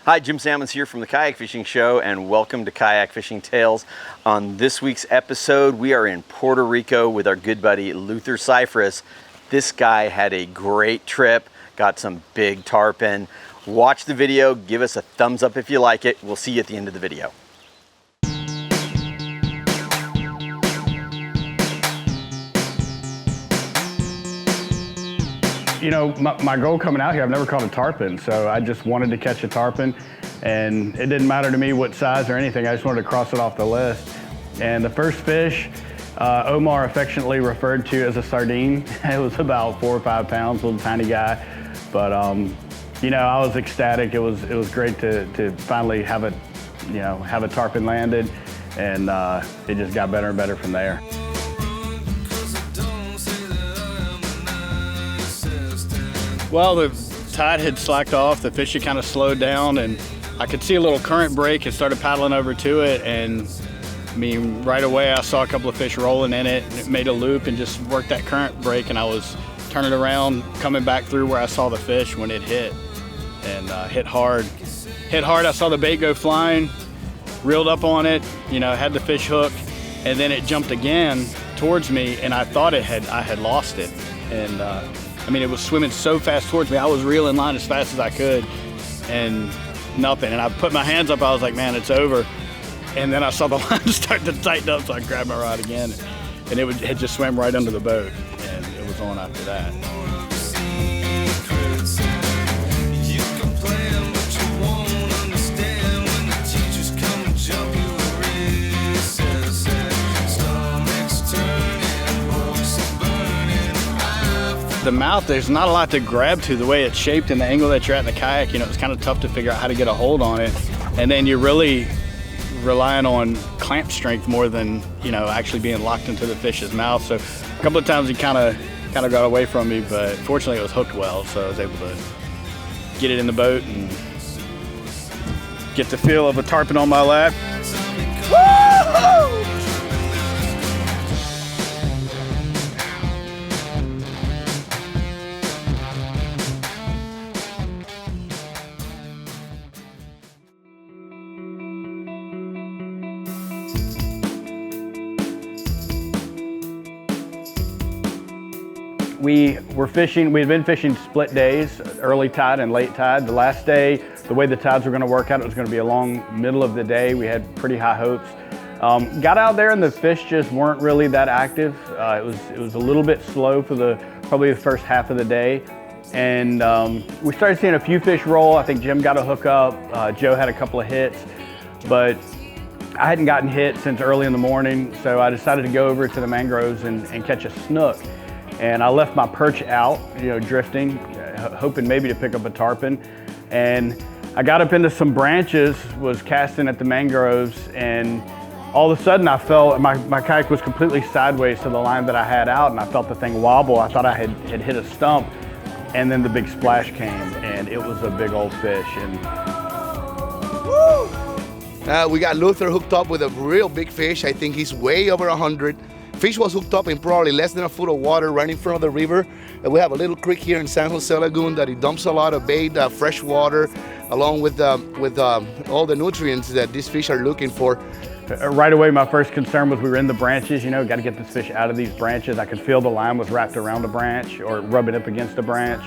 Hi, Jim Salmons here from the Kayak Fishing Show, and welcome to Kayak Fishing Tales. On this week's episode, we are in Puerto Rico with our good buddy Luther Cifers. This guy had a great trip, got some big tarpon. Watch the video, give us a thumbs up if you like it. We'll see you at the end of the video. You know, my goal coming out here, I've never caught a tarpon, so I just wanted to catch a tarpon, and it didn't matter to me what size or anything. I just wanted to cross it off the list. And the first fish, Omar affectionately referred to as a sardine. It was about 4 or 5 pounds, little tiny guy. But you know, I was ecstatic. It was great to finally have a tarpon landed, and it just got better and better from there. Well, the tide had slacked off, the fish had kind of slowed down, and I could see a little current break and started paddling over to it, and I mean, right away I saw a couple of fish rolling in it, and it made a loop and just worked that current break, and I was turning around, coming back through where I saw the fish when it hit, and hit hard. Hit hard, I saw the bait go flying, reeled up on it, you know, had the fish hook, and then it jumped again towards me, and I thought I had lost it. And I mean, it was swimming so fast towards me. I was reeling line as fast as I could, and nothing. And I put my hands up, I was like, man, it's over. And then I saw the line start to tighten up, so I grabbed my rod again, and it had just swam right under the boat, and it was on after that. The mouth, there's not a lot to grab to. The way it's shaped and the angle that you're at in the kayak, you know, it's kind of tough to figure out how to get a hold on it. And then you're really relying on clamp strength more than, you know, actually being locked into the fish's mouth. So a couple of times he kind of got away from me, but fortunately it was hooked well, so I was able to get it in the boat and get the feel of a tarpon on my lap. Woo-hoo! We had been fishing split days, early tide and late tide. The last day, the way the tides were going to work out, it was going to be a long middle of the day. We had pretty high hopes. Got out there and the fish just weren't really that active. It was a little bit slow for probably the first half of the day. And we started seeing a few fish roll. I think Jim got a hook up. Joe had a couple of hits, but I hadn't gotten hit since early in the morning. So I decided to go over to the mangroves and catch a snook. And I left my perch out, you know, drifting, hoping maybe to pick up a tarpon. And I got up into some branches, was casting at the mangroves, and all of a sudden I felt, my kayak was completely sideways to the line that I had out, and I felt the thing wobble. I thought I had hit a stump, and then the big splash came, and it was a big old fish. And woo! We got Luther hooked up with a real big fish. I think he's way over 100. Fish was hooked up in probably less than a foot of water right in front of the river. And we have a little creek here in San Jose Lagoon that it dumps a lot of bait, fresh water, along with all the nutrients that these fish are looking for. Right away, my first concern was we were in the branches, you know, got to get this fish out of these branches. I could feel the line was wrapped around a branch or rubbing up against a branch.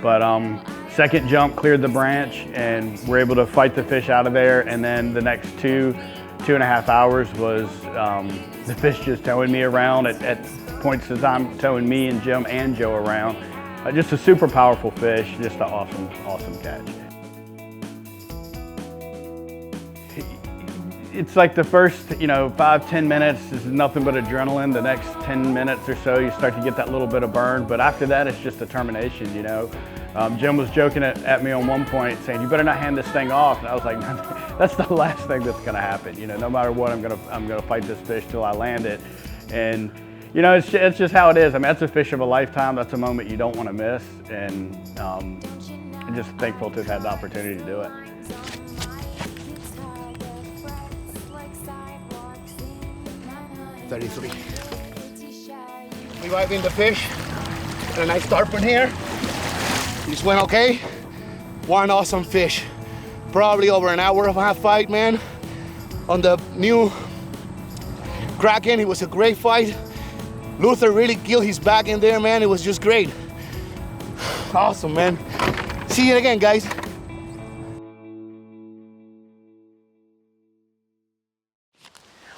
But second jump cleared the branch, and we're able to fight the fish out of there. And then the next 2.5 hours was the fish just towing me around at points of time, towing me and Jim and Joe around. Just a super powerful fish, just an awesome catch. It's like the first, 5-10 minutes is nothing but adrenaline. The next 10 minutes or so, you start to get that little bit of burn. But after that, it's just determination, you know. Jim was joking at me on one point saying, "You better not hand this thing off." And I was like, "That's the last thing that's gonna happen. You know, no matter what, I'm gonna fight this fish till I land it." And you know, it's just how it is. I mean, that's a fish of a lifetime. That's a moment you don't want to miss. And I'm just thankful to have had the opportunity to do it. $33. Reviving the fish. And a nice tarpon here. This went okay. One awesome fish. probably over an hour and a half fight, man. On the new Kraken, it was a great fight. Luther really killed his back in there, man. It was just great. Awesome, man. See you again, guys.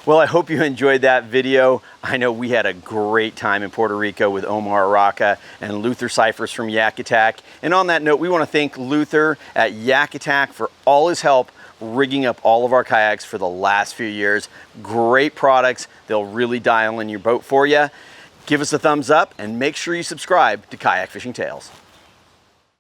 Well, I hope you enjoyed that video. I know we had a great time in Puerto Rico with Omar Araka and Luther Cifers from YakAttack. And on that note, we want to thank Luther at YakAttack for all his help rigging up all of our kayaks for the last few years. Great products. They'll really dial in your boat for you. Give us a thumbs up and make sure you subscribe to Kayak Fishing Tales.